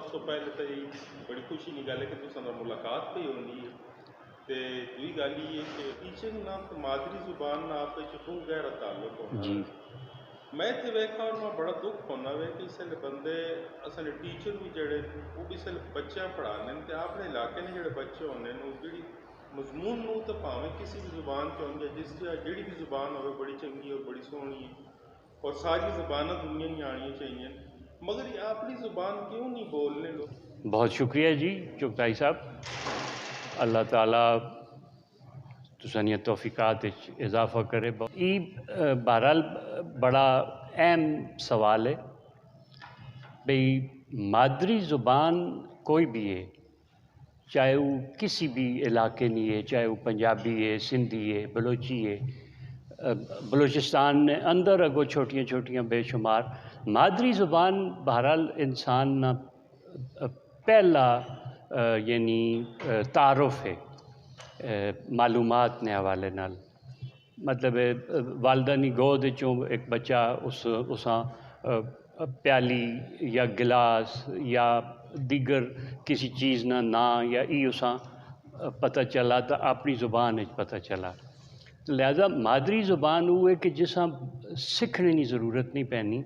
سب تو پہلے تو یہ بڑی خوشی کی گل ہے کہ تساں نال ملاقات پہ ہونی ہے تے دوئی گل یہ کہ ٹیچنگ نال تے مادری زبان نال آپ بہت گہرا تعلق ہونا جی میں تے ویکھا اور میں بڑا دکھ ہونا وے کہ اس بندے اصل ٹیچر بھی جڑے وہ بھی صرف بچے پڑھانے تے اپنے علاقے نے جڑے بچے ہونے وہ جڑی مضمون نو تو پاویں کسی بھی زبان چ ہونگے جس جڑی بھی زبان ہوئے بڑی چنگی اور بڑی سونی ہے اور ساری زبانیں دنیا نہیں آنی چاہیے مگر یہ اپنی زبان کیوں نہیں بولنے لوگ. بہت شکریہ جی چغتائی صاحب، اللہ تعالیٰ تسانیہ توفیقات اضافہ کرے. یہ بہرحال بڑا اہم سوال ہے بھئی مادری زبان کوئی بھی ہے، چاہے وہ کسی بھی علاقے نہیں ہے، چاہے وہ پنجابی ہے، سندھی ہے، بلوچی ہے، بلوچستان نے اندر اگو چھوٹیاں چھوٹیاں بے شمار مادری زبان بہرحال انسان نہ پہلا یعنی تعارف ہے معلومات نے حوالے نال. مطلب والدہ نی گود چوں ایک بچہ اساں پیالی یا گلاس یا دیگر کسی چیز نہ نا یا ای اساں پتہ چلا تو اپنی زبان پتہ چلا. لہذا مادری زبان وہ ہے کہ جساں سکھنے کی ضرورت نہیں پینی،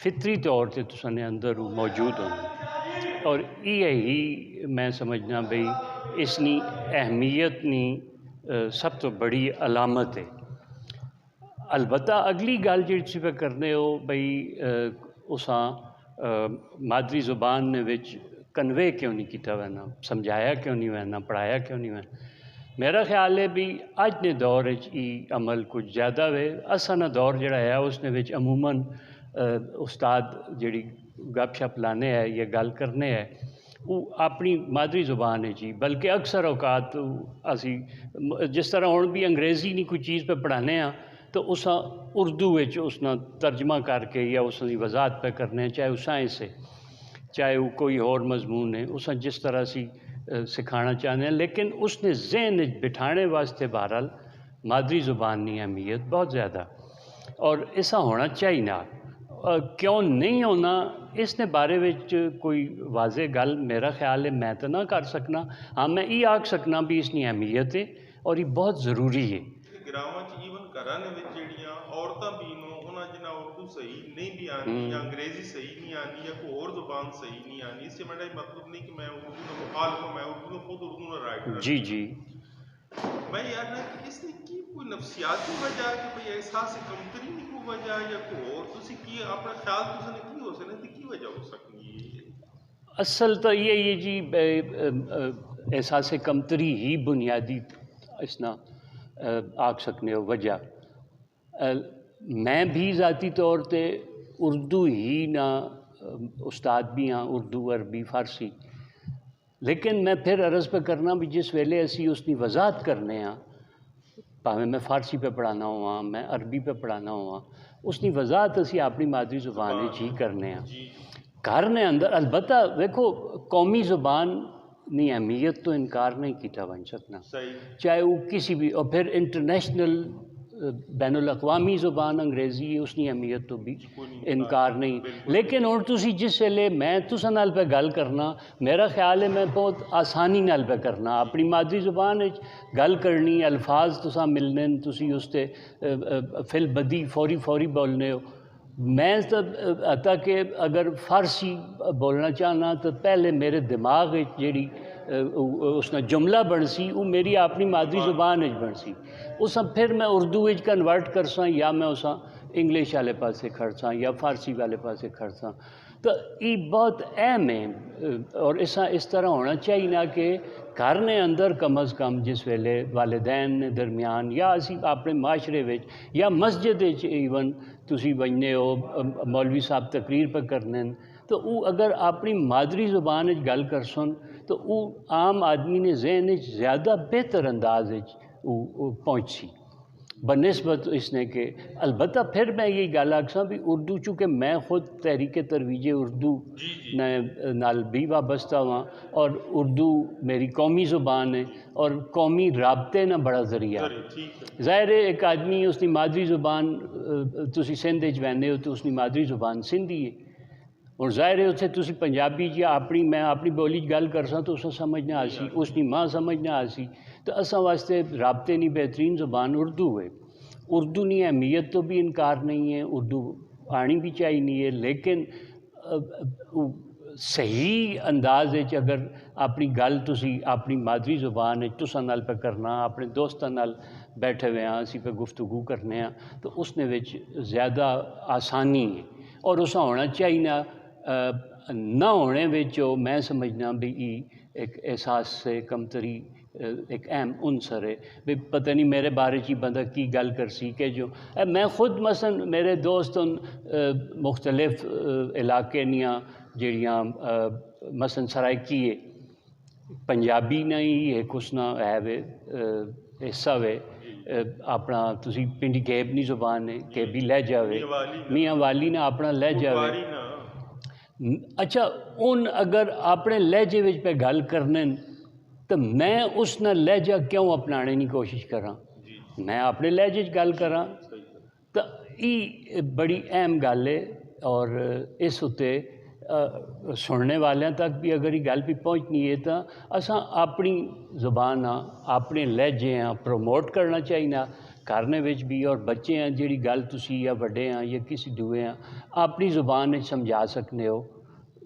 فطری طور سے تساں نے اندر موجود ہونا. اور یہ ہی میں سمجھنا بھئی اس نی اہمیت نی سب تو بڑی علامت ہے. البتہ اگلی گل جی تسی پہ کرنے ہو بھئی اساں مادری زبان نے وچ کنوے کیوں نہیں کیتا وینا، سمجھایا کیوں نہیں وینا، پڑھایا کیوں نہیں وینا. میرا خیال ہے بھی اج نے دور عمل کچھ زیادہ وے. اساں دور جڑا ہے اس نے وچ عموماً استاد جڑی گپ شپ لانے ہے یا گل کرنے ہے وہ اپنی مادری زبان ہے جی، بلکہ اکثر اوقات اسی جس طرح ہوں بھی انگریزی نہیں کوئی چیز پہ پڑھانے ہاں تو اساں اردو وچ اس نا ترجمہ کر کے یا اس کی وضاحت پہ کرنے ہیں، چاہے وہ سائنس ہے چاہے وہ کوئی اور مضمون ہے، اساں جس طرح سی سکھانا چاہتے ہیں. لیکن اس نے ذہن بٹھانے واسطے بہرحال مادری زبان کی اہمیت بہت زیادہ اور ایسا ہونا چاہیے نہ. کیوں نہیں ہونا اس نے بارے وچ کوئی واضح گل میرا خیال ہے میں تو نہ کر سکنا. ہاں میں یہ آکھ سکنا بھی اس کی اہمیت ہے اور یہ بہت ضروری ہے. گراواں چ ایون گھراں دے وچ جڑیاں عورتاں بھی انہاں جنہاں اردو صحیح نہیں بھی آنی یا انگریزی صحیح نہیں آنی یا کوئی اور زبان صحیح نہیں آنی، اس سے میرا مطلب نہیں کہ میں اردو کا مخالف ہوں، میں اردو میں خود اردو میں رائٹر. جی جی میں یاد ہے کہ اس نے کی کوئی نفسیاتی وجہ کہ بھئی احساس کمتری نہیں کوئی وجہ یا کوئی اور تسی کی اپنا خیال تسی نے کی ہو سکنے تے کی وجہ ہو سکنی ہے؟ اصل تو یہ جی احساس کمتری ہی بنیادی اس نا آکھ سکنے ہو وجہ. میں بھی ذاتی طور تے اردو ہی نہ استاد بھی ہاں، اردو عربی فارسی. لیکن میں پھر عرض پہ کرنا بھی جس ویلے اسی اس کی وضاحت کرنے ہاں، پاویں میں فارسی پہ پڑھانا ہوا میں عربی پہ پڑھانا ہوا، اس کی وضاحت اسی اپنی مادری زبان ہی کرنے ہاں. گھر نے اندر البتہ دیکھو قومی زبان نی اہمیت تو انکار نہیں کیتا بن سکنا، چاہے وہ کسی بھی اور پھر انٹرنیشنل بین الاقوامی زبان انگریزی ہے اس کی اہمیت تو بھی انکار نہیں. لیکن اور تسی جس ویلے میں تساں نال پہ گل کرنا میرا خیال ہے میں بہت آسانی نال پہ کرنا اپنی مادری زبان گل کرنی، الفاظ تساں ملنے تسی اس تے فی البدی فوری بولنے ہو. میں حتیٰ کہ اگر فارسی بولنا چاہنا تو پہلے میرے دماغ جیڑی اس نا جملہ بن سی وہ میری اپنی مادری زبان بن سی. اساں پھر میں اردو کنورٹ کرساں یا میں اساں انگلش والے پاسے کھڑساں یا فارسی والے پاسے کھڑساں. تو یہ بہت اہم ہے اور اس طرح ہونا چاہیے نہ کہ گھر نے اندر کم از کم جس ویلے والدین نے درمیان یا اسی اپنے معاشرے وچ یا مسجد ایون تسی بننے ہو مولوی صاحب تقریر پہ کرنے تو وہ اگر اپنی مادری زبان گل کرسن تو وہ عام آدمی نے ذہن زیادہ بہتر انداز پہنچ سی بنسبت اس نے کہ البتہ پھر میں یہ گل آکھساں بھی اردو چونکہ میں خود تحریک ترویج اردو نال بھی وابستہ ہوا اور اردو میری قومی زبان ہے اور قومی رابطے نہ بڑا ذریعہ. ظاہر ہے ایک آدمی اس کی مادری زبان تسی سندھ وچ ویندے ہو تو اس کی مادری زبان سندھی ہے ہوں ظاہر ہے اتنے تسی پنجابی یا میں اپنی بولی گل کرساں تو اسے سمجھ نہ آسی، اس کی ماں سمجھ نہ آسی، تو اساں واسطے رابطے نہیں بہترین زبان اردو ہے۔ اردو نہیں اہمیت تو بھی انکار نہیں ہے، اردو آنی بھی چاہیے ہے، لیکن صحیح انداز اگر اپنی گل تسی اپنی مادری زبان تساں نال پہ کرنا، اپنے دوستاں نال بیٹھے ہوئے ہاں اسی پہ گفتگو کرنے ہاں، تو اس نے وچ زیادہ آسانی ہے، اور اسا ہونا چاہیے نہ ہونے وچ میں سمجھنا بھی ایک احساس سے کمتری ایک اہم عنصر ہے، بھی پتہ نہیں میرے بارے چی بندہ کی گل کرسی کہ جو میں خود مثلا میرے دوست مختلف علاقے نیاں جڑیاں مثلا سرائکی ہے پنجابی نہ ہی ایک اس نہ ہے وے حصہ وے اپنا تسی پنڈی کیبنی زبان ہے کیبی لہجہ وے، میاں والی نہ اپنا لہجہ وے۔ اچھا ان اگر اپنے لہجے وچ پہ گل کرنے تو میں اس نہ لہجہ کیوں اپنانے کی کوشش کراں، میں اپنے لہجے گل کراں، تو یہ بڑی اہم گل ہے، اور اس اتے سننے والوں تک بھی اگر یہ گل بھی پہنچنی ہے تو اساں اپنی زبان اپنے لہجے ہیں پروموٹ کرنا چاہیے کرنے وچ بھی، اور بچے ہیں جڑی گل تسی یا بڑے ہیں یا کسی دوے ہیں اپنی زبان سمجھا سکنے ہو،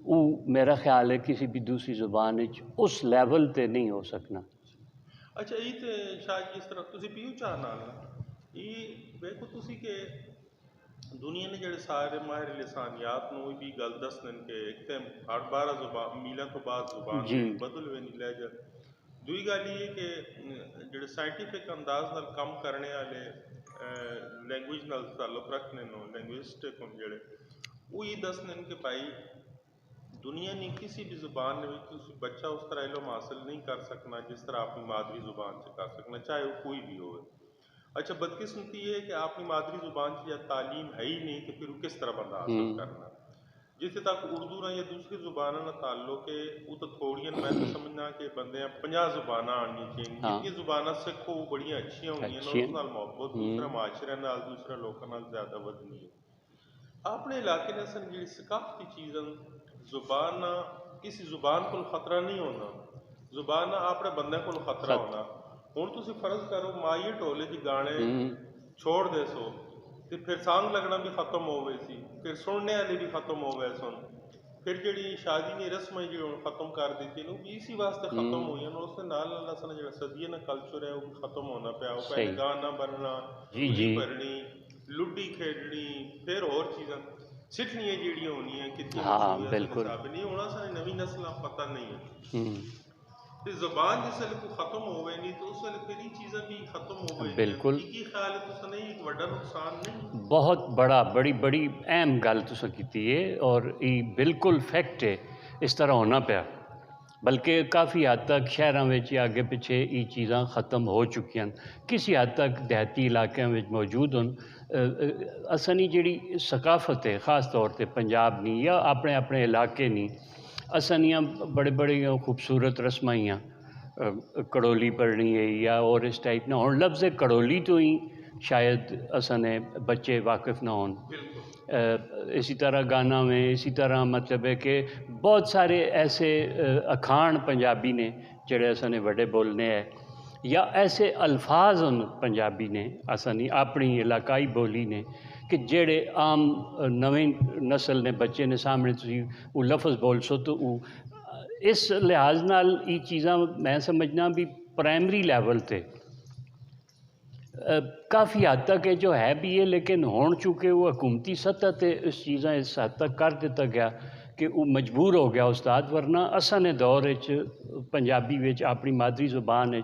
وہ میرا خیال ہے کسی بھی دوسری زبان اس لیول تے نہیں ہو سکنا۔ اچھا یہ تو شاید جس طرح تسی پیو چاہ نال یہ ویکھو تسی کہ دنیا نے جڑے سارے ماہر لسانیات نو بھی گل دسن کہ ایک تے 8-12 زبان میلاں تو بعد زبان بدل ہوئے نہیں لہجہ، دوئی گل یہ کہ جڑے سائنٹیفک انداز نال کم کرنے والے لینگویج نال تعلق رکھنے نو لینگوسٹک ہوں جڑے وہ یہ دسن کہ بھائی دنیا نے کسی بھی زبان میں کسی بچہ اس طرح علم حاصل نہیں کر سکنا جس طرح اپنی مادری زبان سے کر سکنا چاہے وہ کوئی بھی ہوئے۔ اچھا بدقسمتی یہ ہے کہ اپنی مادری زبان سے یا تعلیم ہے ہی نہیں کہ پھر وہ کس طرح بندہ حاصل کرنا، جس تک اردو نہ یا دوسری زبانوں نہ تعلق ہے وہ تو تھوڑی میں تو سمجھنا کہ بندے 50 زبانیں آنی چاہیے، جتنی زبانیں سکھو وہ بڑی اچھیاں ہونی ہیں، اس نال محبت دوسرے معاشرے نال دوسرے لوگوں نال زیادہ ودنی ہے۔ اپنے علاقے نے سن جی ثقافتی چیزاں زبان کسی زبان کو خطرہ نہیں ہونا، زبان اپنے بندے کو خطرہ ہونا۔ ہوں تسی فرض کرو مائیے ٹولے جی گانے چھوڑ دے سو تو پھر سانگ لگنا بھی ختم ہو گئے سی، پھر سننے والے بھی ختم ہو گئے سن، پھر جڑی شادی نے رسمیں جی ختم کر دیتی وہ بھی اسی واسطے ختم ہوئی ہیں، اس کے نال اللہ سن جڑا صدیہ نا کلچر ہے وہ بھی ختم ہونا پیا، وہ پہلے گانا بننا، چولی بھرنی، لڈی کھیڈنی، پھر اور چیزاں سٹھنیاں جڑیاں ہونی ہیں کتنی حساب نہیں ہونا ساری نوی نسل پتہ نہیں ہے، زبان جس ویلے کو ختم ہو گئی نہیں تو اس ویلے پھر یہ چیزیں بھی ختم ہو گئی، بالکل کی خیال ہے تو نہیں ایک بڑا نقصان نہیں؟ بہت بڑی اہم گل تساں کیتی ہے، اور یہ بالکل فیکٹ ہے اس طرح ہونا پیا، بلکہ کافی حد تک شہراں وچ آگے پیچھے یہ چیزاں ختم ہو چکی ہیں، کسی حد تک دیہاتی علاقوں میں موجود ہیں۔ اسانی جڑی ثقافت ہے خاص طور تے پنجاب نہیں یا اپنے اپنے علاقے نہیں، اسانیاں بڑے خوبصورت رسمائیاں کڑولی پڑھنی ہے یا اور اس ٹائپ نہ ہوں، لفظ کڑولی تو ہی شاید اسانے بچے واقف نہ ہوں، اسی طرح گانا میں اسی طرح مطلب ہے کہ بہت سارے ایسے اکھان پنجابی نے جڑے اسانے بڑے بولنے ہیں، یا ایسے الفاظ ان پنجابی نے اسانی اپنی علاقائی بولی نے کہ جڑے عام نویں نسل نے بچے نے سامنے تسی وہ لفظ بول سو، تو وہ اس لحاظ نال یہ چیزاں میں سمجھنا بھی پرائمری لیول تے کافی حد تک جو ہے بھی ہے، لیکن ہون چونکہ وہ حکومتی سطح تے اس چیزاں اس حد تک کر دیتا گیا کہ وہ مجبور ہو گیا استاد، ورنہ اسانے دور پنجابی وچ اپنی مادری زبان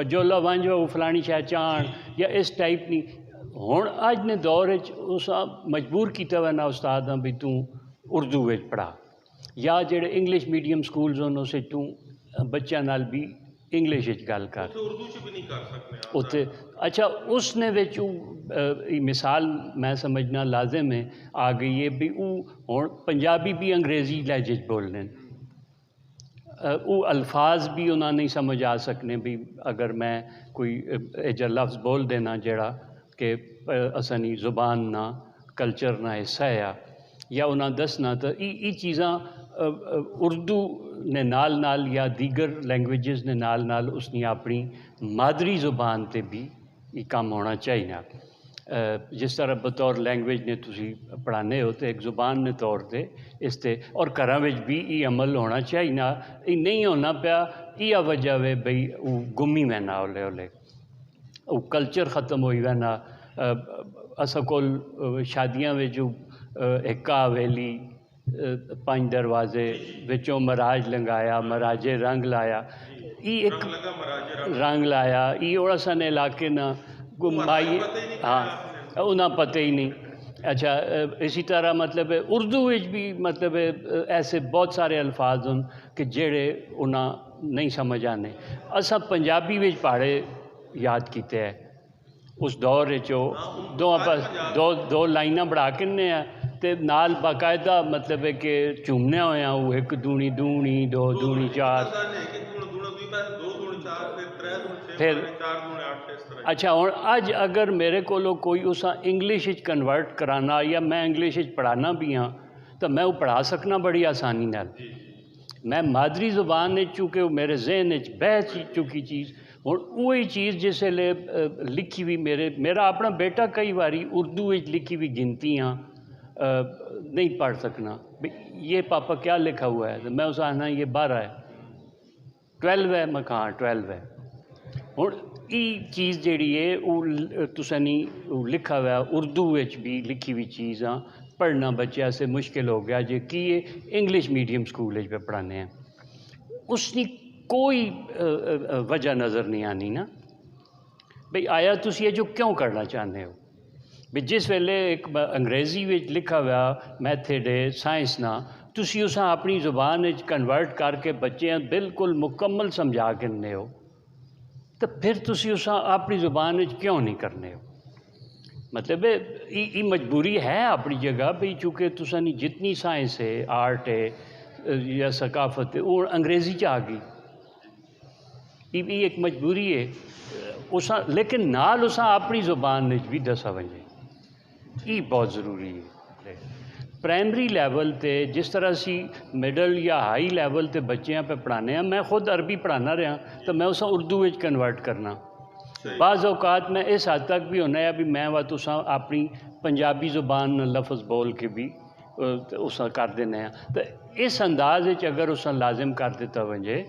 جو ونج وہ فلانی شاہ چان یا اس ٹائپ نہیں، ہوں اج نے دور اس مجبور کیتا ہوا نا استاد بھی تو اردو وچ پڑھا، یا جڑے انگلش میڈیم سکولز ہیں اسے تو بچوں نال بھی انگلش گل کر اردو چ بھی نہیں کر سکتے اتنے۔ اچھا اس نے وچ مثال میں سمجھنا لازم ہے آ گئی ہے بھی ہوں پنجابی بھی انگریزی لہجے بولنے، وہ الفاظ بھی انہوں نہیں سمجھ آ سکنے بھی اگر میں کوئی ایجا لفظ بول دینا جڑا کہ اسانی زبان نہ کلچر نہ حصہ ہے، یا انہاں دسنا تو یہ چیزاں اردو نے نال یا دیگر لینگویجز نے نال اس نے اپنی مادری زبان تے بھی یہ کام ہونا چاہیے. جس طرح بطور لینگویج نے تسی پڑھانے ہو تو ایک زبان نے طور تے اس تے اور گھراں وچ بھی یہ عمل ہونا چاہیے. یہ نہیں ہونا پیا یہ وجہ ہے بھئی وہ گمی وینا ہولے ہولے وہ کلچر ختم ہوئی وینا. اساں کول شادیاں وچ ایکا حویلی 5 دروازے وچوں مراج لنگایا مراجے رنگ لایا یہ ایک رنگ لایا یہ اور سن علاقے نہ گمائی ہاں انہاں پتہ ہی نہیں. اچھا اسی طرح مطلب اردو وچ بھی مطلب ایسے بہت سارے الفاظ ہیں کہ جڑے انہاں نہیں سمجھ آنے. اساں پنجابی وچ پہاڑے یاد کیتے ہیں اس دور دو لائناں بڑھا کنے ہیں تے نال باقاعدہ مطلب ہے کہ چومنے ہوئے ہیں وہ 1 دونی دونی 2 دونی 4 پھر اچھا ہوں اج اگر میرے کو کوئی اسا انگلش کنورٹ کرانا یا میں انگلش پڑھانا بھی ہاں تو میں وہ پڑھا سکنا بڑی آسانی نال. میں مادری زبان چونکہ وہ میرے ذہن بہ چکی چیز ہوں وہی چیز جس لے لکھی ہوئی میرا اپنا بیٹا کئی باری اردو لکھی ہوئی گنتیاں نہیں پڑھ سکنا. یہ پاپا کیا لکھا ہوا ہے تو میں اسے آنا یہ 12 ہے 12 ہے میں کہاں 12 ہے. ہوں یہ چیز جیڑی ہے وہ تساں لکھا ہوا اردو بھی لکھی ہوئی چیزاں پڑھنا بچے سے مشکل ہو گیا جی کہ یہ انگلش میڈیم سکول پہ پڑھانے ہیں. اس کی کوئی وجہ نظر نہیں آنی نا بھئی آیا تسی یہ جو کیوں کرنا چاہتے ہو. بھئی جس ویلے ایک انگریزی لکھا ہوا میتھڈ ہے سائنس نہ تسی اساں اپنی زبان کنورٹ کر کے بچے بالکل مکمل سمجھا کے دے ہو تو پھر تسی اساں اپنی زبان کیوں نہیں کرنے ہو. مطلب یہ مجبوری ہے اپنی جگہ بھئی چونکہ تساں جتنی سائنس ہے آرٹ ہے یا ثقافت ہے وہ انگریزی آ گئی. یہ ایک مجبوری ہے اساں لیکن نال اساں اپنی زبان بھی دسا ونجے یہ بہت ضروری ہے. پرائمری لیول تے جس طرح اسی مڈل یا ہائی لیول تے بچیاں پہ پڑھانے ہیں میں خود عربی پڑھانا رہا تو میں اساں اردو کنورٹ کرنا. بعض اوقات میں اس حد تک بھی ہونا ہے بھی میں وہ تساں اپنی پنجابی زبان لفظ بول کے بھی اساں کر دینا ہے. تو اس انداز اگر اساں لازم کر دیتا ونجے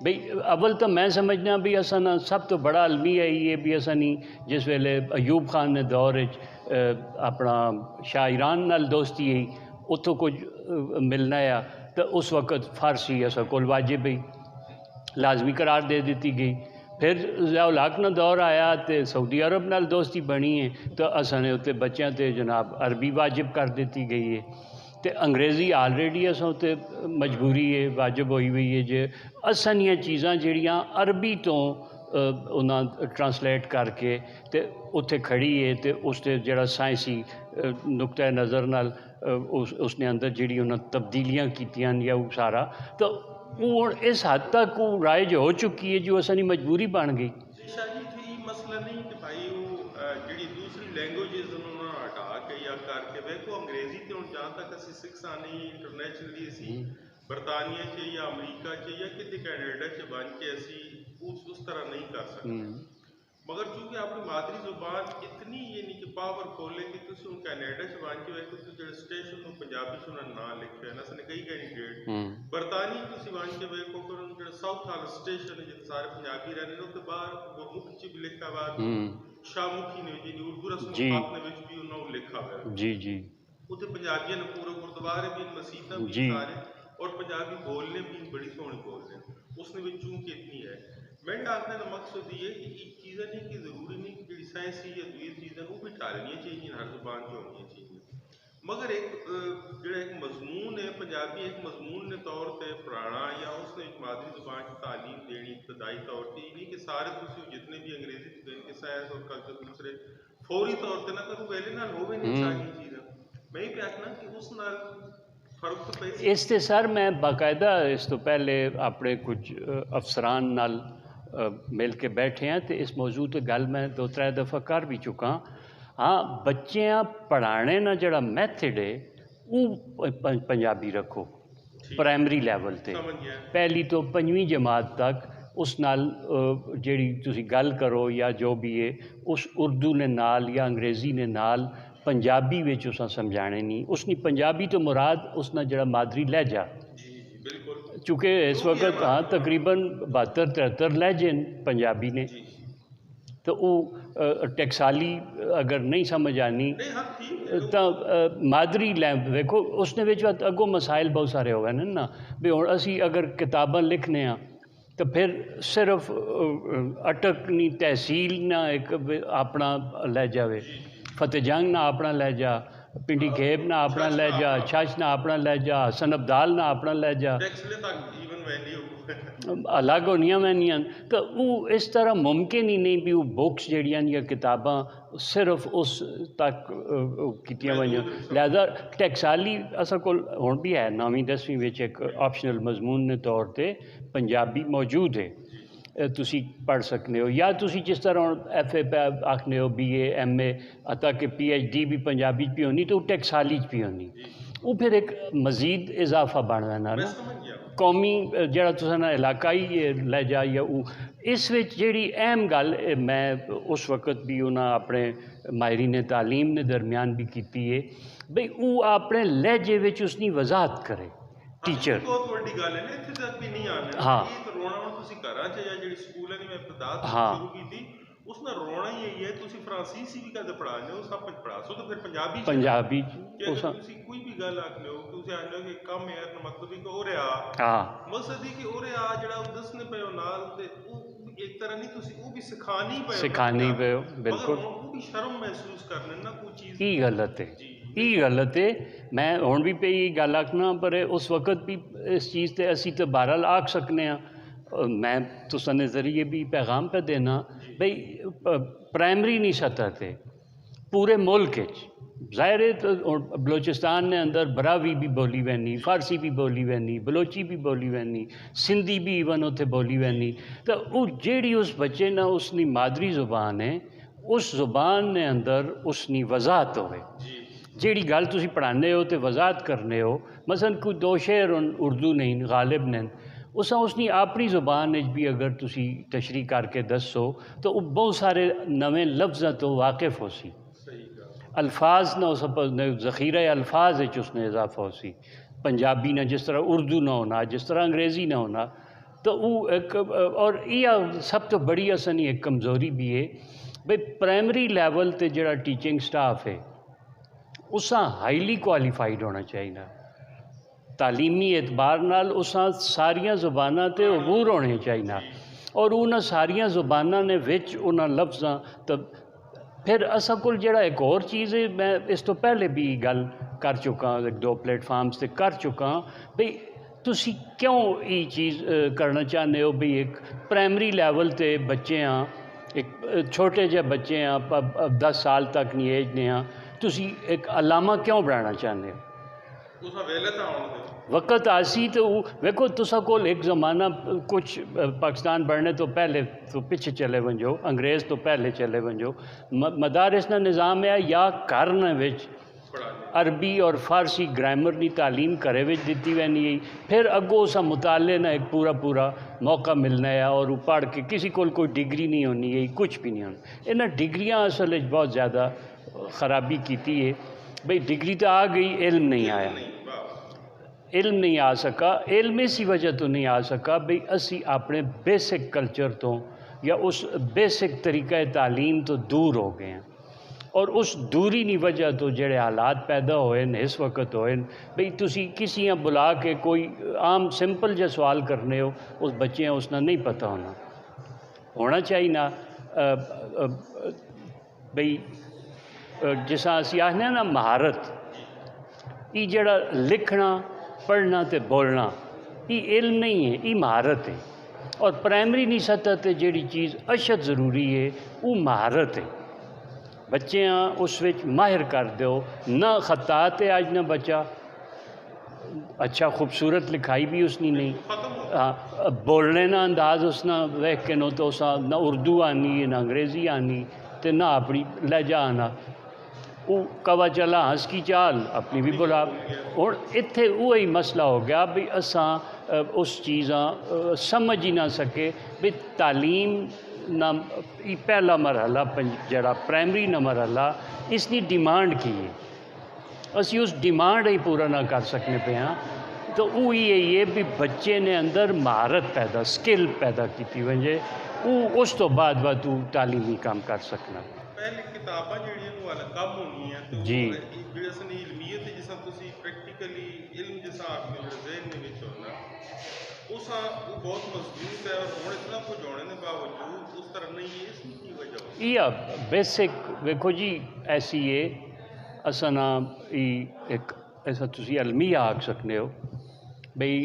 بھئی اول تو میں سمجھنا بھی اساں سب تو بڑا المیہ ہے یہ بھی اساں جس ویلے ایوب خان نے دور اپنا شاعران نال دوستی ہے اتوں کچھ ملنا ہے تو اس وقت فارسی اساں کول واجب ہی لازمی قرار دے دیتی گئی. پھر ضیاء الحق نہ دور آیا تو سعودی عرب نال دوستی بنی ہے تو اساں نے اتنے بچیاں تے جناب عربی واجب کر دیتی گئی ہے. تو انگریزی آلریڈی اساں تے مجبوری ہے واجب ہوئی ہوئی ہے جے اساں یہ چیزاں جڑیاں عربی تو انہاں ٹرانسلیٹ کر کے تے اتنے کھڑی ہے تے اس تے جڑا سائنسی نقطۂ نظر نال اس نے اندر جڑی انہاں تبدیلیاں کیتیاں یا وہ سارا تو وہ اس حد تک وہ رائج ہو چکی ہے جو اساں مجبوری بن گئی. شاہ جی یہ مسئلہ نہیں کہ بھائی وہ جڑی دوسری لینگویجز انہوں نے ہٹا کے یا کر کے ویکو انگریزی تے ہوں جہاں تک اسی سکھا نہیں انٹرنیشنلی اسی برطانیہ چ یا امریکہ چ یا کسی کینیڈا چ بن کے اسی اس طرح نہیں کر سکتے. مگر چونکہ اپنی مادری زبان اتنی یعنی کہ پاورفل ہے کہ تسی ہوں کینیڈا چ بن کے ویکو تو جڑے اسٹیشن ہوں پنجابی چ انہوں نے نام لکھے ہیں اساں کئی کینڈیڈیٹ برطانیہ تسی بن کے ویکو کہ انہوں جڑے ساؤتھ والا اسٹیشن ہے جتنے سارے پنجابی رہنے نے تے باہر گرمکھ چ بھی لکھا ہوا شاہمکھی نے جی اردو رسم الخط نے وچ بھی انہوں لکھا ہوا ہے جی جی اتنے پنجابیاں نے پورے گردوارے بھی مسیتاں بھی سارے اور پنجابی بولنے بھی بڑی سونی بولنے اس نے بھی چونکہ اتنی ہے. میں ڈالنے کا مقصد یہ ہے کہ ایک چیزیں نہیں کہ ضروری نہیں کہ جڑی سائنسی یا دوئی چیزیں وہ بھی ٹالنی چاہیے ہر زبان کی ہونی چاہیے. مگر ایک جڑا ایک مضمون ہے پنجابی ایک مضمون نے طور تے پڑھانا یا اس نے ایک مادری زبان کی تعلیم دینی ابتدائی طور تے یہ نہیں کہ سارے تسی جتنے بھی انگریزی دین کے سائنس اور کلچر دوسرے فوری طور تے نہ کرو ویلے نال ہوے نہیں ساری چیزاں میں یہ آخنا کہ اس نال فرق تو پہ اس تے سر میں باقاعدہ اس تو پہلے اپنے کچھ افسران نال مل کے بیٹھے ہیں تو اس موضوع تے گل میں 2-3 دفعہ کر بھی چکا. ہاں بچیاں پڑھانے نا جڑا میتھڈ ہے ਉਹ ਪੰਜਾਬੀ ਰੱਖੋ ਪ੍ਰਾਇਮਰੀ ਲੈਵਲ ਤੇ, ਸਮਝ ਗਿਆ। ਪਹਿਲੀ ਤੋਂ 5ਵੀਂ ਜਮਾਤ ਤੱਕ ਉਸ ਨਾਲ ਜਿਹੜੀ ਤੁਸੀਂ ਗੱਲ ਕਰੋ ਜਾਂ ਜੋ ਵੀ ਹੈ ਉਸ ਉਰਦੂ ਨੇ ਨਾਲ ਜਾਂ ਅੰਗਰੇਜ਼ੀ ਨੇ ਨਾਲ ਪੰਜਾਬੀ ਵਿੱਚ ਉਸਾਂ ਸਮਝਾਣੇ ਨਹੀਂ। ਉਸ ਨੇ ਪੰਜਾਬੀ ਤੋਂ ਮੁਰਾਦ ਉਸ ਨਾਲ ਜਿਹੜਾ ਮਾਦਰੀ ਲਹਿਜਾ, ਬਿਲਕੁਲ, چونکہ اس وقت ہاں تقریباً 72-73 لہجے پنجابی نے، تو وہ ٹیکسالی اگر نہیں سمجھ آنی تو مادری ویکھو اس نے اگوں مسائل بہت سارے ہو گئے نا بھی ہوں اسی اگر کتاباں لکھنے ہاں تو پھر صرف اٹک نہیں تحصیل نہ ایک اپنا لہجہ وے، فتح جنگ نہ اپنا لہجہ، پنڈی کھیب نہ اپنا لہجہ، چھچ نہ اپنا لہجہ، حسن عبدال نہ اپنا لہجہ، الگ ہونیاں وینیاں، تو وہ اس طرح ممکن ہی نہیں بھی وہ بکس جڑیاں یا کتاباں صرف اس تک کیتیاں ویاں۔ لہذا ٹیکسالی اصل کول ہن بھی ہے 9ویں 10ویں وچ ایک آپشنل مضمون نے طور تے پنجابی موجود ہے، تسی پڑھ سکتے ہو، یا تسی جس طرح ایف اے پہ آکھنے ہو بی اے ایم اے حتیٰ کہ پی ایچ ڈی بھی پنجابی پی ہونی تو ٹیکسالی پی ہونی، وہ پھر ایک مزید اضافہ بن جانا نا قومی جڑا تساں علاقائی لہجہ یا وہ اس وچ جیڑی اہم گل میں اس وقت بھی انہاں اپنے ماہرین تعلیم نے درمیان بھی کیتی ہے بھئی وہ اپنے لہجے وچ اس کی وضاحت کرے ٹیچر۔ بہت بڑی گل ہے نا، اتنے تک بھی نہیں آنا، ہاں رونا تسی گھراں چ یا جڑی سکول ہے میں ابتدا ہاں شروع کیتی اس نے رونا ہی یہی ہے، تسی فرانسیسی بھی کدے پڑھانے ہو سب کچھ پڑھا سو تو پھر پنجابی پنجابی تسی کوئی بھی گل آکھنے ہو تسی آکھنے ہو کہ کم ہے مطلب کہ او رہا ہاں مقصد ہے کہ او رہا جڑا دسنے پے نال تے او ایک طرح نہیں تسی او بھی سکھانی پے ہو بالکل، وہ بھی شرم محسوس کرنے نا کوئی چیز یہ غلط ہے، یہ غلط ہے۔ میں ہن بھی پہ یہ گل آکھنا پر اس وقت بھی اس چیز تے اسی تو بہرحال آکھ سکنے ہیں، میں تساں نے ذریعے بھی پیغام پہ دینا بھئی پرائمری نہیں سطح تے پورے ملک ظاہر ہے تو بلوچستان نے اندر براوی بھی بولی وینی، فارسی بھی بولی وینی، بلوچی بھی بولی وینی، سندھی بھی ایون اتنے بولی وینی، تو وہ جیڑی اس بچے نہ اس کی مادری زبان ہے اس زبان نے اندر اس کی وضاحت ہوئے، جیڑی گل تسی پڑھانے ہو تو وضاحت کرنے ہو، مثلا کوئی دو شعر اردو نہیں غالب نے اس کی اپنی زبان بھی اگر تسی تشریح کر کے دسو تو وہ بہت سارے نویں لفظوں تو واقف ہو سی، الفاظ نہ اس ذخیرہ الفاظ اس نے اضافہ ہو سی، پنجابی نہ جس طرح اردو نہ ہونا، جس طرح انگریزی نہ ہونا، تو وہ ایک اور یہ سب تو بڑی اصل ایک کمزوری بھی ہے بھئی پرائمری لیول تے جڑا ٹیچنگ سٹاف ہے اساں ہائیلی کوالیفائڈ ہونا چاہیے، تعلیمی اعتبار نال اساں ساریاں زباناں تے عبور ہونے چاہیے، اور انہاں ساریاں زباناں نے وچ انہاں لفظاں تو پھر اساں کول جڑا ایک اور چیز ہے، میں اس تو پہلے بھی گل کر چکا ہوں، ایک 2 پلیٹ فارمز تے کر چکا ہوں بھئی تسی کیوں یہ چیز کرنا چاہتے ہو بھئی ایک پرائمری لیول تے بچے ہاں، ایک چھوٹے جے بچے ہاں 10 سال تک نہیں ایج نے ہاں، تسی ایک علامہ کیوں بنانا چاہتے ہو؟ وقت آسی تو ویکھو تسا کول ایک زمانہ کچھ پاکستان بڑھنے تو پہلے تو پیچھے چلے ونجو، انگریز تو پہلے چلے ونجو، مدارس نا نظام ہے یا گھر وچ عربی اور فارسی گرامر کی تعلیم گھرے وچ دیتی وینی ہے، پھر اگوں اسا مطالعے نہ ایک پورا موقع ملنا ہے اور وہ پڑھ کے کسی کول کوئی ڈگری نہیں ہونی ہے، کچھ بھی نہیں ہونا، انہاں ڈگریاں اصل بہت زیادہ خرابی کیتی ہے بھئی ڈگری تو آ گئی علم نہیں آیا، علم نہیں آ سکا، علم اسی وجہ تو نہیں آ سکا بھئی اسی اپنے بیسک کلچر تو یا اس بیسک طریقہ تعلیم تو دور ہو گئے ہیں، اور اس دوری کی وجہ تو جڑے حالات پیدا ہوئے اس وقت ہوئے بھئی تسی کسی بلا کے کوئی عام سمپل جا سوال کرنے ہو اس بچے ہیں اس نے نہیں پتہ ہونا چاہیے نا بھئی جسا اسی آخنے نا مہارت، یہ جڑا لکھنا پڑھنا تے بولنا یہ علم نہیں ہے، یہ مہارت ہے، اور پرائمری نہیں سطح تے جڑی چیز اشد ضروری ہے وہ مہارت ہے، بچے ہاں اس وچ ماہر کر دیو، نہ خطاط ہے آج نہ بچہ اچھا خوبصورت لکھائی بھی اس نے نہیں، بولنے نہ انداز اس نہ ویکھ کے نو تو اسا نہ اردو آنی نہ انگریزی آنی تے نہ اپنی لہجہ آنا، وہ کوا چلا ہنس کی چال اپنی بھی بلا ہوں اتنے وہی مسئلہ ہو گیا بھی اساں اس چیزاں سمجھ ہی نہ سکے بھی تعلیم نہ پہلا مرحلہ جڑا پرائمری نہ مرحلہ اس کی ڈیمانڈ کی ہے اسی اس ڈیمانڈ ہی پورا نہ کر سکنے پہ ہاں تو وہ یہ بھی بچے نے اندر مہارت پیدا سکل پیدا کی وجہ وہ اس تو بعد تو تعلیمی کام کر سکنا پہلے کتاباں جڑیاں وہ والا کم ہونی ہیں تو جی جڑا سن علمیت جس تسی پریکٹیکلی علم جس آپ کے ذہن میں وچ ہونا اس وہ بہت مضبوط ہے اور ہوں اتنا کچھ ہونے کے باوجود اس طرح نہیں ہے اس کی وجہ یہ بیسک ویکھو جی ایسی ہے اساں نا ایک ایسا تسی علمیہ آکھ سکنے ہو بھئی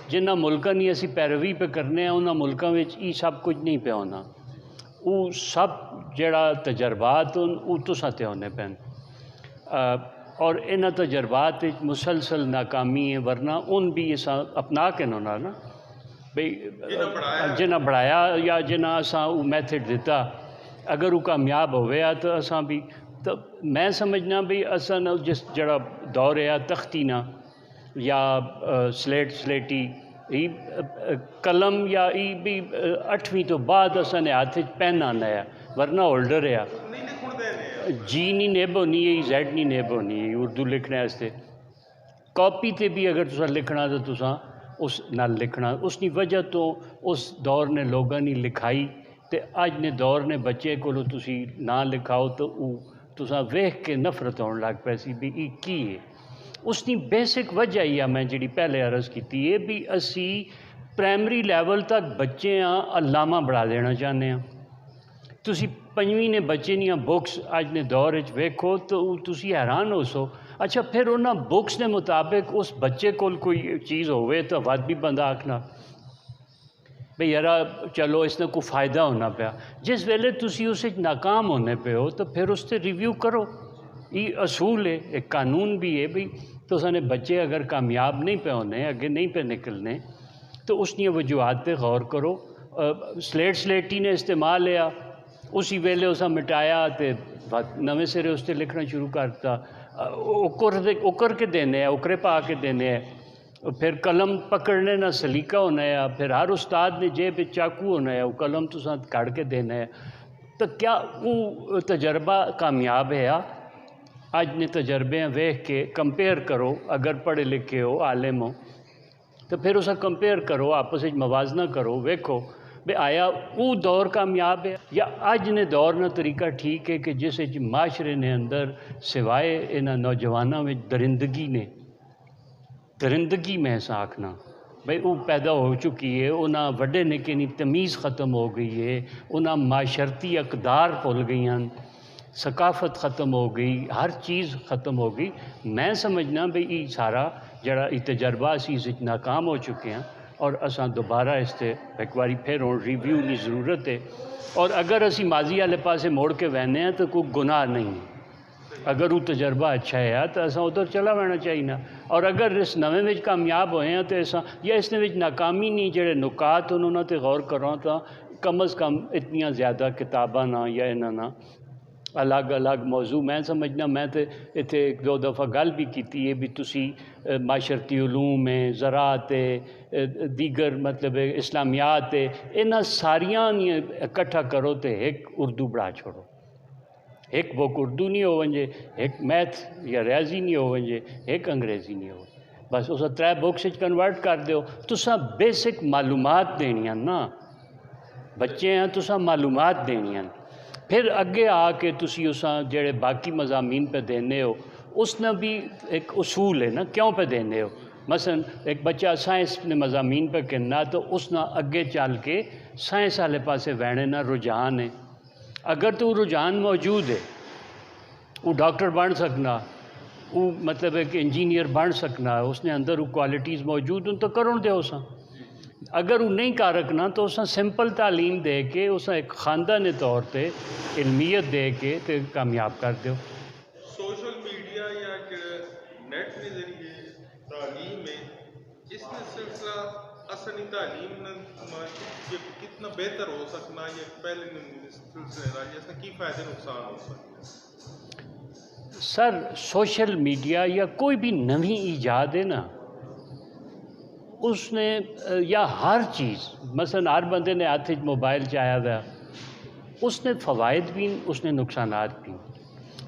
جنہ ملکاں نہیں اسی پیروی پہ کرنے ہیں انہاں ملکاں وچ یہ سب کچھ نہیں پہ ہونا وہ سب جڑا تجربات وہ تساں تے ہونے پین اور انہاں تجربات مسلسل ناکامی ہے ورنہ ان بھی اساں اپنا کے ہونا نا بھئی جنہ بڑھایا یا جنہ اساں وہ میتھڈ دیتا اگر وہ کامیاب ہوئے تو اساں بھی تو میں سمجھنا بھی اساں جس جڑا دور ہے تختی نا یا سلیٹی قلم یا ای بھی 8ویں تو بعد اساں نے ہاتھ پین آنا ہے ورنہ ہولڈر ہے جی نہیں نیب ہونی ہے زیڈ نہیں نیب ہونی ہے اردو لکھنے واسطے کاپی تے بھی اگر تساں لکھنا تو تساں اس نال لکھنا اس کی وجہ تو اس دور نے لوگوں نے لکھائی تے اج نے دور نے بچے کو تسی نہ لکھاؤ تو تساں ویکھ کے نفرت ہونے لگ پی سی بھی یہ کی ہے اس کی بیسک وجہ ہی ہے میں جڑی پہلے عرض کی ہے بھی اسی پرائمری لیول تک بچے ہاں علامہ بڑھا دینا چاہتے ہیں تسی 5ویں نے بچے نہیں بکس اج نے دور ویکھو تو تسی حیران ہو سو اچھا پھر انہاں بکس کے مطابق اس بچے کو کوئی چیز ہوئے تو ود بھی بندہ آکھنا بھئی یار چلو اس نے کوئی فائدہ ہونا پیا جس ویلے تسی اس ناکام ہونے پہ ہو تو پھر اس سے ریویو کرو یہ اصول ہے ایک قانون بھی ہے بھئی تو سنے بچے اگر کامیاب نہیں پہ ہونے اگے نہیں پہ نکلنے تو اس نے وجوہات پہ غور کرو سلیٹی نے استعمال لیا اسی ویلے اسا مٹایا تو نویں سرے اس سے لکھنا شروع کرتا اکر کے دینے ہیں اکرے پا کے دینے ہیں پھر قلم پکڑنے نہ سلیقہ ہونا ہے پھر ہر استاد نے جیب چاقو ہونا ہے وہ قلم تو ساتھ کاڑ کے دینا ہے تو کیا وہ تجربہ کامیاب ہے آج نے تجربے ویکھ کے کمپیئر کرو اگر پڑھے لکھے ہو عالم ہو تو پھر اسا کمپیئر کرو آپس میں موازنہ کرو ویکھو بے آیا وہ دور کامیاب ہے یا اج نے دور نہ طریقہ ٹھیک ہے کہ جس معاشرے نے اندر سوائے انہاں نوجوانوں میں درندگی میں ایسا آکھنا بھئی وہ پیدا ہو چکی ہے انہاں وڈے نکے نہیں تمیز ختم ہو گئی ہے انہاں معاشرتی اقدار بھول گئی ہیں ثقافت ختم ہو گئی ہر چیز ختم ہو گئی میں سمجھنا بھئی یہ سارا جڑا یہ تجربہ اسی اس ناکام ہو چکے ہیں اور اساں دوبارہ اس سے ایک باری پھر ریویو کی ضرورت ہے اور اگر اسی ماضی والے پاسے موڑ کے وہنے ہیں تو کوئی گناہ نہیں ہے اگر وہ تجربہ اچھا ہے تو اساں ادھر چلا وینا چاہیے اور اگر اس نویں وچ کامیاب ہوئے ہیں تو اساں یا اس نے وچ ناکامی نہیں جڑے نکات انہوں تے غور کرو تو کم از کم اتنی زیادہ کتاباں نہ یا انہاں نہ الگ الگ موضوع میں سمجھنا میں تے اتنے ایک دو دفعہ گل بھی کیتی ہے بھی تسی معاشرتی علوم ہے زراعت ہے دیگر مطلب اسلامیات ہے انہاں ساریاں اکٹھا کرو تے ایک اردو بڑھا چھوڑو ایک بک اردو نہیں ہو ونجے ایک میتھ یا ریاضی نہیں ہو ونجے ایک انگریزی نہیں ہو بس اسا 3 بکس کنورٹ کر دیو تساں بیسک معلومات دینیاں نا بچے ہیں تساں معلومات دینیاں پھر اگے آ کے تسی اساں جڑے باقی مضامین پہ دینے ہو اس نے بھی ایک اصول ہے نا کیوں پہ دینے ہو مثلا ایک بچہ سائنس نے مضامین پہ کرنا تو اس نے اگے چل کے سائنس والے پاسے وینے نہ رجحان ہے اگر تو رجحان موجود ہے وہ ڈاکٹر بن سکنا وہ مطلب ایک انجینئر بن سکنا اس نے اندر وہ کوالٹیز موجود ہیں تو کرن دے اساں اگر وہ نہیں کر رکھنا تو اساں سمپل تعلیم دے کے اساں ایک خاندانی طور تے علمیت دے کے تے کامیاب کر دیو سوشل میڈیا یا نیٹ کے ذریعے تعلیم میں اس نے سلسلہ اصلی تعلیم کتنا بہتر ہو سکنا یا پہلے سلسلے اس کا کی فائدے نقصان ہو سکتے سر سوشل میڈیا یا کوئی بھی نویں ایجاد ہے نا، اس نے یا ہر چیز مثلا ہر بندے نے ہاتھ موبائل چایا ہوا، اس نے فوائد بھی اس نے نقصانات بھی،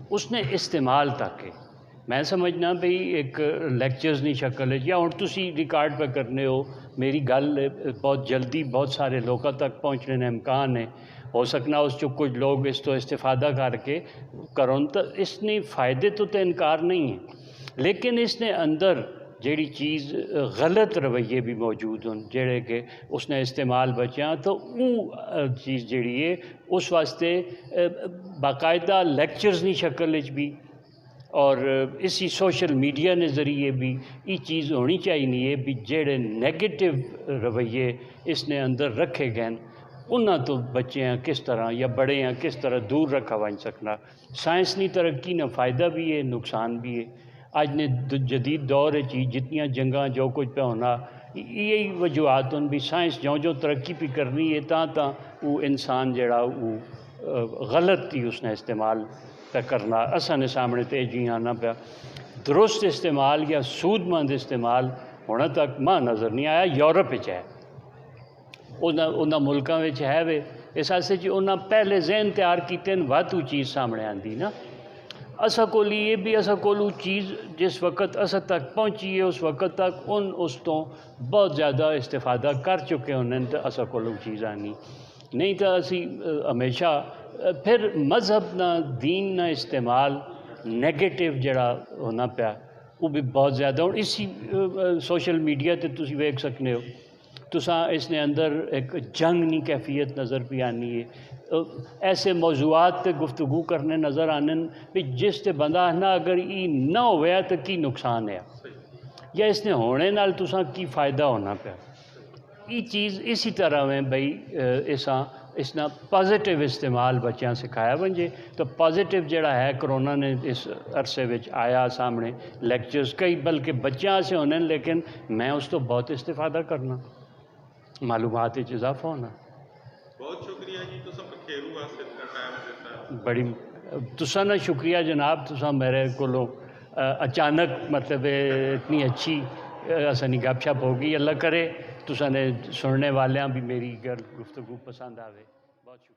اس نے استعمال تک ہے۔ میں سمجھنا بھئی ایک لیکچرز نہیں شکل ہے یا ہوں تسی ریکارڈ پہ کرنے ہو، میری گل بہت جلدی بہت سارے لوگوں تک پہنچنے کا امکان ہے، ہو سکنا اس چ کچھ لوگ اس تو استفادہ کر کے کرن، تو اس نے فائدے تو انکار نہیں ہے، لیکن اس نے اندر جیڑی چیز غلط رویے بھی موجود ہوں جڑے کہ اس نے استعمال بچیاں، تو وہ چیز جیڑی ہے اس واسطے باقاعدہ لیکچرز نہیں شکل بھی اور اسی سوشل میڈیا نے ذریعے بھی یہ چیز ہونی چاہیے بھی جڑے نیگیٹو رویے اس نے اندر رکھے گئے انہاں تو بچے ہیں کس طرح یا بڑے ہیں کس طرح دور رکھا ون سکنا۔ سائنسنی ترقی نہ فائدہ بھی ہے نقصان بھی ہے۔ آج نے جدید دور ہے جتنیاں جنگاں جو کچھ پہ ہونا یہی وجوہات ان بھی سائنس جو ترقی پہ کرنی ہے تاں وہ انسان جڑا وہ غلط ہی اس نے استعمال پہ کرنا۔ اساں نے سامنے تے جی آنا پیا درست استعمال یا سود مند استعمال ہونا تک ماں نظر نہیں آیا۔ یورپ ہے انہاں ملکاں وچ ہے وے اس واسطے جی انہاں پہلے ذہن تیار کیتے ہیں واتو چیز سامنے آندی نا۔ اسا کول یہ بھی اسا کول چیز جس وقت اسا تک پہنچی ہے اس وقت تک اس تو بہت زیادہ استفادہ کر چکے ہونے تو اسا کول چیز آنی نہیں، تو اسی ہمیشہ پھر مذہب نہ دین نہ استعمال نیگیٹو جڑا ہونا پیا وہ بھی بہت زیادہ ہوں۔ اسی سوشل میڈیا تے تسی ویکھ سکنے ہو تساں اس نے اندر ایک جنگ نہیں کیفیت نظر پہ آنی ہے، ایسے موضوعات تے گفتگو کرنے نظر آنے بھی جس تے بندہ نہ اگر یہ نہ ہویا تو کی نقصان ہے یا اس نے ہونے نال تساں کی فائدہ ہونا پیا۔ یہ چیز اسی طرح میں بھئی اس نا پازیٹیو استعمال بچیاں سکھایا بنجے تو پازیٹیو جڑا ہے کرونا نے اس عرصے وچ آیا سامنے لیکچرز کئی بلکہ بچیاں سے ہونے لیکن میں اس تو بہت استفادہ کرنا، معلومات اضافہ ہونا۔ بہت شکریہ جی تساں بخیرو واسطے اتنا ٹائم دیتا۔ بڑی تساں نا شکریہ جناب، تساں میرے کولوں اچانک مطلب اتنی اچھی اسانی گپ شپ ہوگی، اللہ کرے تساں نے سننے والیاں بھی میری گفتگو پسند آوے۔ بہت شکریہ۔